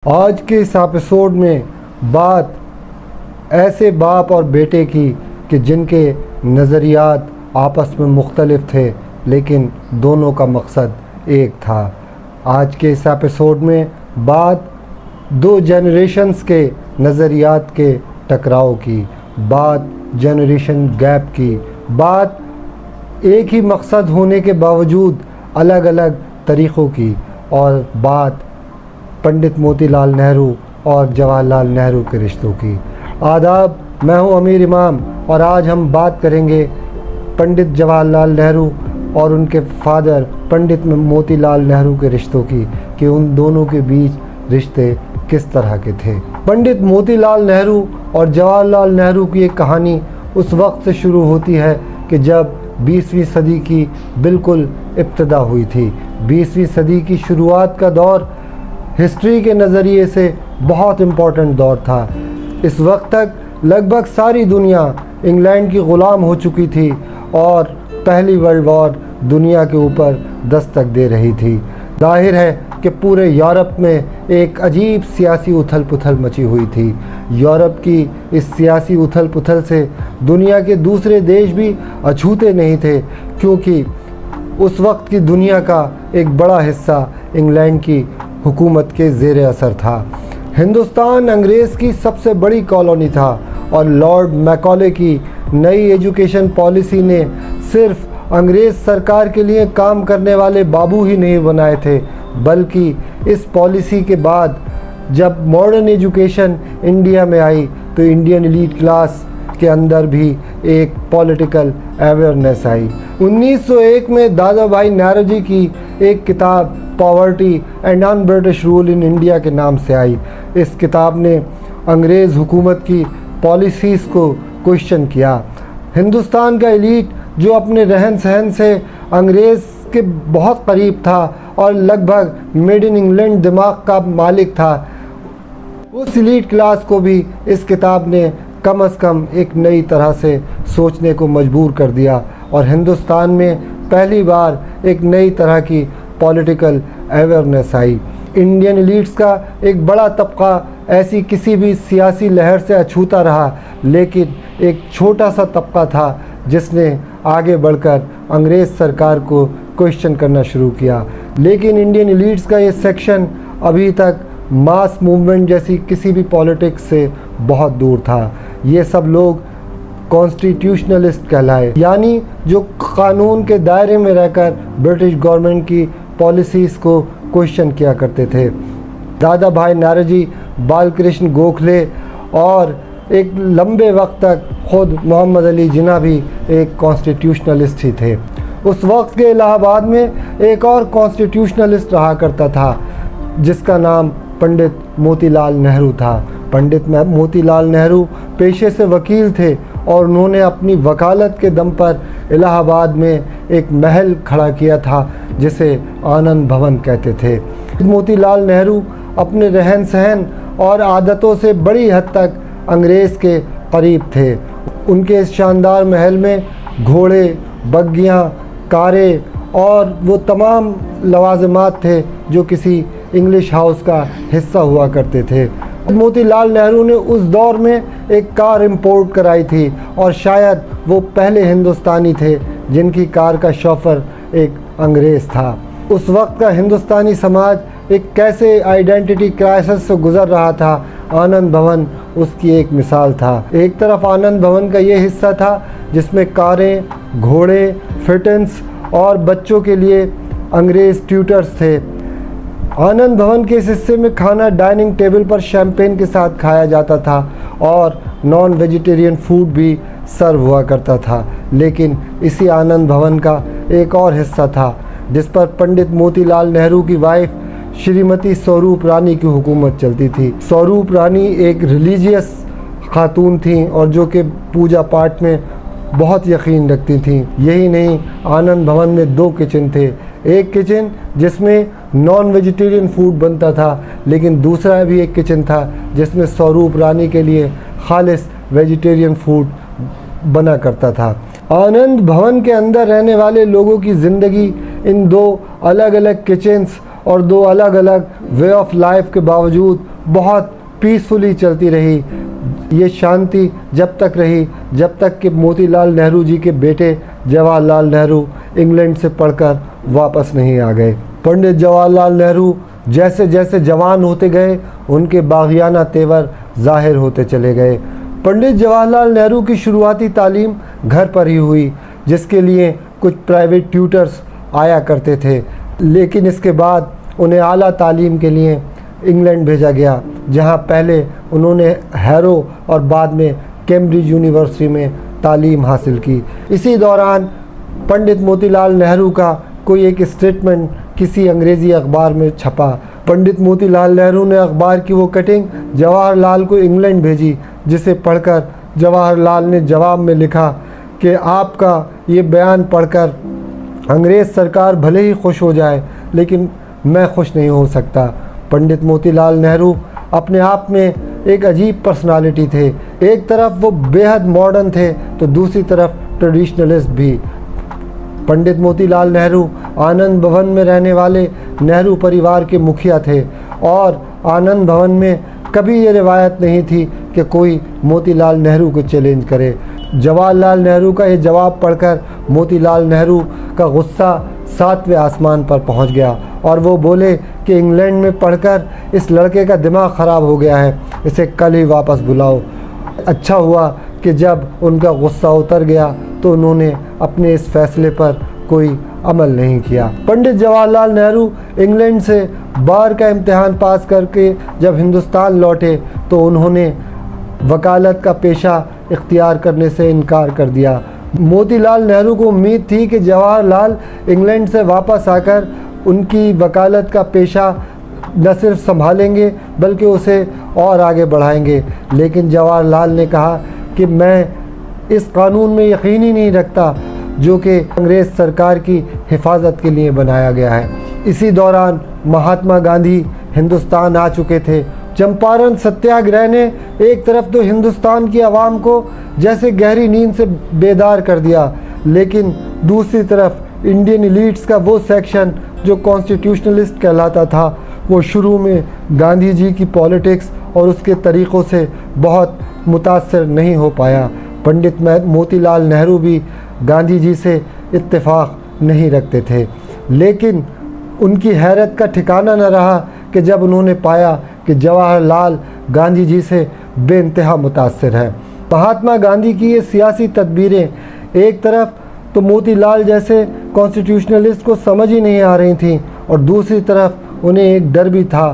आज के इस एपिसोड में बात ऐसे बाप और बेटे की कि जिनके नज़रियात आपस में मुख्तलिफ थे लेकिन दोनों का मकसद एक था। आज के इस एपिसोड में बात दो जनरेशन्स के नज़रियात के टकराव की, बात जनरेशन गैप की, बात एक ही मकसद होने के बावजूद अलग अलग तरीक़ों की, और बात पंडित मोतीलाल नेहरू और जवाहरलाल नेहरू के रिश्तों की। आदाब, मैं हूं अमीर इमाम और आज हम बात करेंगे पंडित जवाहरलाल नेहरू और उनके फादर पंडित मोतीलाल नेहरू के रिश्तों की कि उन दोनों के बीच रिश्ते किस तरह के थे। पंडित मोतीलाल नेहरू और जवाहरलाल नेहरू की एक कहानी उस वक्त से शुरू होती है कि जब 20वीं सदी की बिल्कुल इब्तिदा हुई थी। 20वीं सदी की शुरुआत का दौर हिस्ट्री के नज़रिए से बहुत इम्पॉर्टेंट दौर था। इस वक्त तक लगभग सारी दुनिया इंग्लैंड की ग़ुलाम हो चुकी थी और पहली वर्ल्ड वॉर दुनिया के ऊपर दस्तक दे रही थी। जाहिर है कि पूरे यूरोप में एक अजीब सियासी उथल पुथल मची हुई थी। यूरोप की इस सियासी उथल पुथल से दुनिया के दूसरे देश भी अछूते नहीं थे, क्योंकि उस वक्त की दुनिया का एक बड़ा हिस्सा इंग्लैंड की हुकूमत के ज़ेर असर था। हिंदुस्तान अंग्रेज़ की सबसे बड़ी कॉलोनी था और लॉर्ड मैकॉले की नई एजुकेशन पॉलिसी ने सिर्फ अंग्रेज़ सरकार के लिए काम करने वाले बाबू ही नहीं बनाए थे, बल्कि इस पॉलिसी के बाद जब मॉडर्न एजुकेशन इंडिया में आई तो इंडियन एलीट क्लास के अंदर भी एक पॉलिटिकल अवेयरनेस आई। 1901 में दादा भाई नौरोजी की एक किताब poverty and un British rule in India के नाम से आई। इस किताब ने अंग्रेज़ हुकूमत की पॉलिसीज़ को क्वेश्चन किया। हिंदुस्तान का एलीट जो अपने रहन सहन से अंग्रेज़ के बहुत करीब था और लगभग मेड इन इंग्लैंड दिमाग का मालिक था, उस एलीट क्लास को भी इस किताब ने कम से कम एक नई तरह से सोचने को मजबूर कर दिया और हिंदुस्तान में पहली बार एक नई तरह की पॉलिटिकल अवेयरनेस आई। इंडियन एलीट्स का एक बड़ा तबका ऐसी किसी भी सियासी लहर से अछूता रहा, लेकिन एक छोटा सा तबका था जिसने आगे बढ़कर अंग्रेज़ सरकार को क्वेश्चन करना शुरू किया। लेकिन इंडियन एलीट्स का ये सेक्शन अभी तक मास मूवमेंट जैसी किसी भी पॉलिटिक्स से बहुत दूर था। ये सब लोग कॉन्स्टिट्यूशनलिस्ट कहलाए, यानी जो कानून के दायरे में रहकर ब्रिटिश गवर्नमेंट की पॉलिसीज़ को क्वेश्चन किया करते थे। दादा भाई नौरोजी, बालकृष्ण गोखले और एक लंबे वक्त तक ख़ुद मोहम्मद अली जिन्ना भी एक कॉन्स्टिट्यूशनलिस्ट ही थे। उस वक्त के इलाहाबाद में एक और कॉन्स्टिट्यूशनलिस्ट रहा करता था जिसका नाम पंडित मोतीलाल नेहरू था। पंडित मोतीलाल नेहरू पेशे से वकील थे और उन्होंने अपनी वकालत के दम पर इलाहाबाद में एक महल खड़ा किया था जिसे आनंद भवन कहते थे। मोतीलाल नेहरू अपने रहन सहन और आदतों से बड़ी हद तक अंग्रेज़ के करीब थे। उनके इस शानदार महल में घोड़े, बग्गियाँ, कारें और वो तमाम लवाज़िमात थे जो किसी इंग्लिश हाउस का हिस्सा हुआ करते थे। मोतीलाल नेहरू ने उस दौर में एक कार इंपोर्ट कराई थी और शायद वो पहले हिंदुस्तानी थे जिनकी कार का शोफर एक अंग्रेज़ था। उस वक्त का हिंदुस्तानी समाज एक कैसे आइडेंटिटी क्राइसिस से गुज़र रहा था, आनंद भवन उसकी एक मिसाल था। एक तरफ आनंद भवन का ये हिस्सा था जिसमें कारें, घोड़े, फिटेंस और बच्चों के लिए अंग्रेज़ ट्यूटर्स थे। आनंद भवन के इस हिस्से में खाना डाइनिंग टेबल पर शैम्पेन के साथ खाया जाता था और नॉन वेजिटेरियन फूड भी सर्व हुआ करता था। लेकिन इसी आनंद भवन का एक और हिस्सा था जिस पर पंडित मोतीलाल नेहरू की वाइफ श्रीमती स्वरूप रानी की हुकूमत चलती थी। स्वरूप रानी एक रिलीजियस खातून थी और जो कि पूजा पाठ में बहुत यकीन रखती थी। यही नहीं, आनंद भवन में 2 किचन थे। एक किचन जिसमें नॉन वेजिटेरियन फूड बनता था, लेकिन दूसरा भी एक किचन था जिसमें स्वरूप रानी के लिए खालिस वेजिटेरियन फूड बना करता था। आनंद भवन के अंदर रहने वाले लोगों की ज़िंदगी इन 2 अलग अलग किचन्स और 2 अलग अलग वे ऑफ लाइफ के बावजूद बहुत पीसफुली चलती रही। ये शांति जब तक रही जब तक कि मोतीलाल नेहरू जी के बेटे जवाहरलाल नेहरू इंग्लैंड से पढ़कर वापस नहीं आ गए। पंडित जवाहरलाल नेहरू जैसे जैसे जवान होते गए उनके बागियाना तेवर ज़ाहिर होते चले गए। पंडित जवाहरलाल नेहरू की शुरुआती तालीम घर पर ही हुई, जिसके लिए कुछ प्राइवेट ट्यूटर्स आया करते थे, लेकिन इसके बाद उन्हें आला तालीम के लिए इंग्लैंड भेजा गया, जहां पहले उन्होंने हैरो और बाद में कैम्ब्रिज यूनिवर्सिटी में तालीम हासिल की। इसी दौरान पंडित मोतीलाल नेहरू का कोई एक स्टेटमेंट किसी अंग्रेज़ी अखबार में छपा। पंडित मोतीलाल नेहरू ने अखबार की वो कटिंग जवाहरलाल को इंग्लैंड भेजी, जिसे पढ़कर जवाहरलाल ने जवाब में लिखा कि आपका ये बयान पढ़कर अंग्रेज़ सरकार भले ही खुश हो जाए, लेकिन मैं खुश नहीं हो सकता। पंडित मोतीलाल नेहरू अपने आप में एक अजीब पर्सनालिटी थे। एक तरफ वो बेहद मॉडर्न थे तो दूसरी तरफ ट्रेडिशनलिस्ट भी। पंडित मोतीलाल नेहरू आनंद भवन में रहने वाले नेहरू परिवार के मुखिया थे और आनंद भवन में कभी ये रिवायत नहीं थी कि कोई मोतीलाल नेहरू को चैलेंज करे। जवाहरलाल नेहरू का ये जवाब पढ़कर मोतीलाल नेहरू का गुस्सा 7वें आसमान पर पहुंच गया और वो बोले कि इंग्लैंड में पढ़कर इस लड़के का दिमाग ख़राब हो गया है, इसे कल ही वापस बुलाओ। अच्छा हुआ कि जब उनका गुस्सा उतर गया तो उन्होंने अपने इस फैसले पर कोई अमल नहीं किया। पंडित जवाहरलाल नेहरू इंग्लैंड से बार का इम्तिहान पास करके जब हिंदुस्तान लौटे तो उन्होंने वकालत का पेशा इख्तियार करने से इनकार कर दिया। मोतीलाल नेहरू को उम्मीद थी कि जवाहरलाल इंग्लैंड से वापस आकर उनकी वकालत का पेशा न सिर्फ संभालेंगे बल्कि उसे और आगे बढ़ाएंगे, लेकिन जवाहरलाल ने कहा कि मैं इस कानून में यकीन ही नहीं रखता जो कि अंग्रेज़ सरकार की हिफाजत के लिए बनाया गया है। इसी दौरान महात्मा गांधी हिंदुस्तान आ चुके थे। चंपारण सत्याग्रह ने एक तरफ तो हिंदुस्तान की आवाम को जैसे गहरी नींद से बेदार कर दिया, लेकिन दूसरी तरफ इंडियन एलीट्स का वो सेक्शन जो कॉन्स्टिट्यूशनलिस्ट कहलाता था, वो शुरू में गांधी जी की पॉलिटिक्स और उसके तरीक़ों से बहुत मुतासर नहीं हो पाया। पंडित मोतीलाल नेहरू भी गांधी जी से इत्तेफाक नहीं रखते थे, लेकिन उनकी हैरत का ठिकाना न रहा कि जब उन्होंने पाया कि जवाहरलाल गांधी जी से बेइंतहा मुतासर है। महात्मा गांधी की ये सियासी तदबीरें एक तरफ तो मोतीलाल जैसे कॉन्स्टिट्यूशनलिस्ट को समझ ही नहीं आ रही थीं और दूसरी तरफ उन्हें एक डर भी था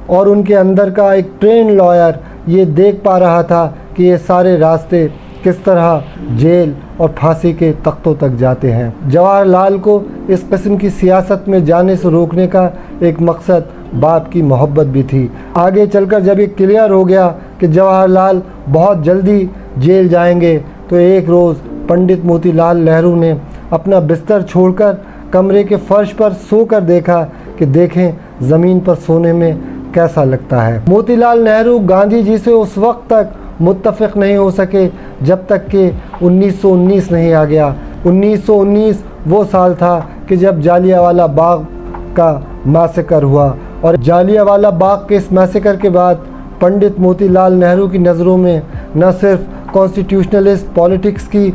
और उनके अंदर का एक ट्रेंड लॉयर ये देख पा रहा था कि ये सारे रास्ते किस तरह जेल और फांसी के तख्तों तक जाते हैं। जवाहरलाल को इस किस्म की सियासत में जाने से रोकने का एक मकसद बाप की मोहब्बत भी थी। आगे चलकर जब ये क्लियर हो गया कि जवाहरलाल बहुत जल्दी जेल जाएंगे तो एक रोज़ पंडित मोतीलाल नेहरू ने अपना बिस्तर छोड़कर कमरे के फर्श पर सोकर देखा कि देखें ज़मीन पर सोने में कैसा लगता है। मोतीलाल नेहरू गांधी जी से उस वक्त तक मुत्तफ़िक़ नहीं हो सके जब तक कि 1919 नहीं आ गया। 1919 वो साल था कि जब जालियांवाला बाग का मैसेकर हुआ और जालियांवाला बाग के इस मैसेकर के बाद पंडित मोतीलाल नेहरू की नज़रों में न सिर्फ कॉन्स्टिट्यूशनलिस्ट पॉलिटिक्स की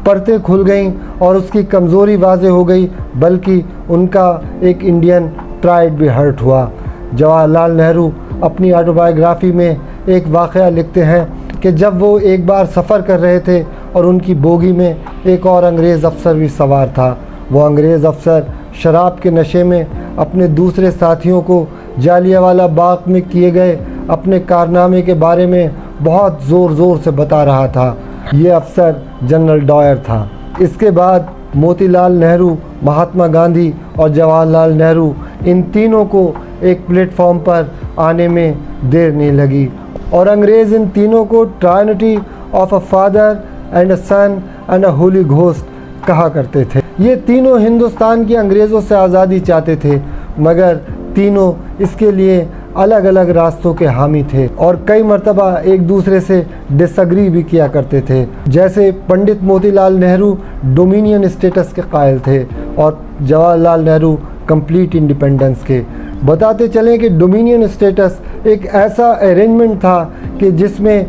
परतें खुल गईं और उसकी कमज़ोरी वाज़ेह हो गई, बल्कि उनका एक इंडियन प्राइड भी हर्ट हुआ। जवाहरलाल नेहरू अपनी ऑटोबायोग्राफ़ी में एक वाक़या लिखते हैं कि जब वो एक बार सफ़र कर रहे थे और उनकी बोगी में एक और अंग्रेज़ अफ़सर भी सवार था। वो अंग्रेज़ अफ़सर शराब के नशे में अपने दूसरे साथियों को जालियांवाला बाग में किए गए अपने कारनामे के बारे में बहुत ज़ोर ज़ोर से बता रहा था। ये अफ़सर जनरल डायर था। इसके बाद मोतीलाल नेहरू, महात्मा गांधी और जवाहरलाल नेहरू, इन तीनों को एक प्लेटफॉर्म पर आने में देर नहीं लगी और अंग्रेज़ इन तीनों को Trinity of a father and a son and a Holy Ghost कहा करते थे। ये तीनों हिंदुस्तान की अंग्रेज़ों से आज़ादी चाहते थे, मगर तीनों इसके लिए अलग अलग रास्तों के हामी थे और कई मरतबा एक दूसरे से डिसएग्री भी किया करते थे। जैसे पंडित मोतीलाल नेहरू डोमिनियन स्टेटस के कायल थे और जवाहरलाल नेहरू कंप्लीट इंडिपेंडेंस के। बताते चलें कि डोमिनियन स्टेटस एक ऐसा अरेंजमेंट था कि जिसमें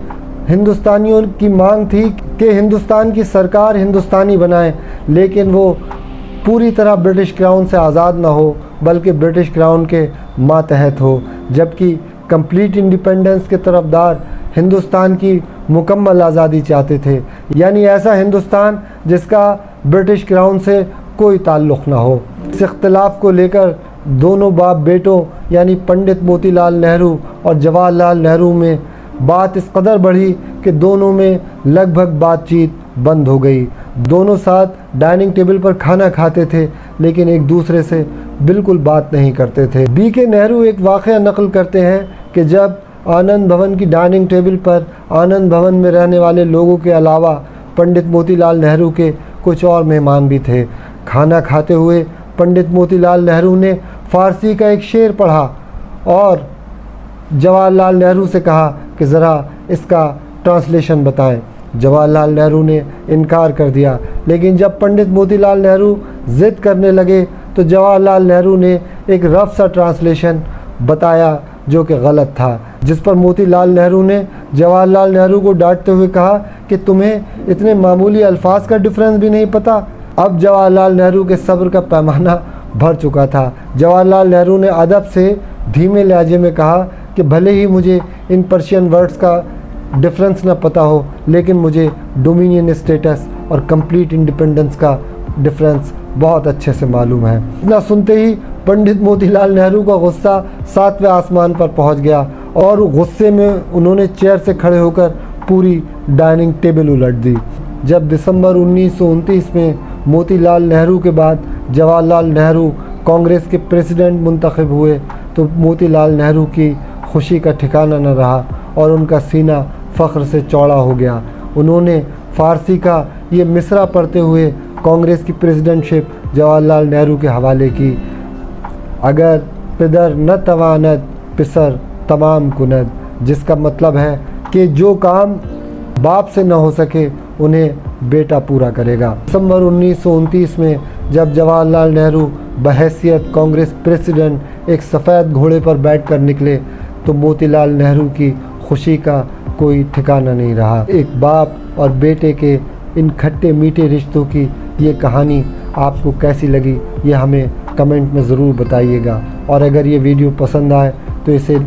हिंदुस्तानियों की मांग थी कि हिंदुस्तान की सरकार हिंदुस्तानी बनाए, लेकिन वो पूरी तरह ब्रिटिश क्राउन से आज़ाद ना हो बल्कि ब्रिटिश क्राउन के मातहत हो, जबकि कंप्लीट इंडिपेंडेंस के तरफदार हिंदुस्तान की मुकम्मल आज़ादी चाहते थे, यानी ऐसा हिंदुस्तान जिसका ब्रिटिश क्राउन से कोई ताल्लुक़ ना हो। इस इख्तिलाफ़ को लेकर दोनों बाप बेटों यानी पंडित मोतीलाल नेहरू और जवाहरलाल नेहरू में बात इस कदर बढ़ी कि दोनों में लगभग बातचीत बंद हो गई। दोनों साथ डाइनिंग टेबल पर खाना खाते थे लेकिन एक दूसरे से बिल्कुल बात नहीं करते थे। बीके नेहरू एक वाक़या नकल करते हैं कि जब आनंद भवन की डाइनिंग टेबल पर आनंद भवन में रहने वाले लोगों के अलावा पंडित मोतीलाल नेहरू के कुछ और मेहमान भी थे। खाना खाते हुए पंडित मोतीलाल नेहरू ने फ़ारसी का एक शेर पढ़ा और जवाहरलाल नेहरू से कहा कि ज़रा इसका ट्रांसलेशन बताएं। जवाहरलाल नेहरू ने इनकार कर दिया, लेकिन जब पंडित मोतीलाल नेहरू ज़िद करने लगे तो जवाहरलाल नेहरू ने एक रफ सा ट्रांसलेशन बताया जो कि गलत था, जिस पर मोतीलाल नेहरू ने जवाहरलाल नेहरू को डांटते हुए कहा कि तुम्हें इतने मामूली अल्फाज का डिफरेंस भी नहीं पता। अब जवाहरलाल नेहरू के सब्र का पैमाना भर चुका था। जवाहरलाल नेहरू ने अदब से धीमे लहजे में कहा कि भले ही मुझे इन पर्शियन वर्ड्स का डिफरेंस ना पता हो, लेकिन मुझे डोमिनियन स्टेटस और कंप्लीट इंडिपेंडेंस का डिफरेंस बहुत अच्छे से मालूम है। इतना सुनते ही पंडित मोतीलाल नेहरू का गुस्सा 7वें आसमान पर पहुंच गया और गुस्से में उन्होंने चेयर से खड़े होकर पूरी डाइनिंग टेबल उलट दी। जब दिसंबर 1929 में मोतीलाल नेहरू के बाद जवाहरलाल नेहरू कांग्रेस के प्रेसिडेंट मुंतखब हुए तो मोतीलाल नेहरू की खुशी का ठिकाना न रहा और उनका सीना फ़ख्र से चौड़ा हो गया। उन्होंने फ़ारसी का ये मिसरा पढ़ते हुए कांग्रेस की प्रेसिडेंटशिप जवाहरलाल नेहरू के हवाले की। अगर पिदर न तवानत पिसर तमाम कुनद, जिसका मतलब है कि जो काम बाप से न हो सके उन्हें बेटा पूरा करेगा। दिसंबर 1929 में जब जवाहरलाल नेहरू बहैसियत कांग्रेस प्रेसिडेंट एक सफ़ेद घोड़े पर बैठकर निकले तो मोतीलाल नेहरू की खुशी का कोई ठिकाना नहीं रहा। एक बाप और बेटे के इन खट्टे मीठे रिश्तों की ये कहानी आपको कैसी लगी ये हमें कमेंट में ज़रूर बताइएगा, और अगर ये वीडियो पसंद आए तो इसे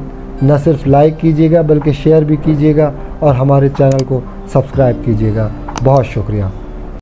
न सिर्फ लाइक कीजिएगा बल्कि शेयर भी कीजिएगा और हमारे चैनल को सब्सक्राइब कीजिएगा। बहुत शुक्रिया।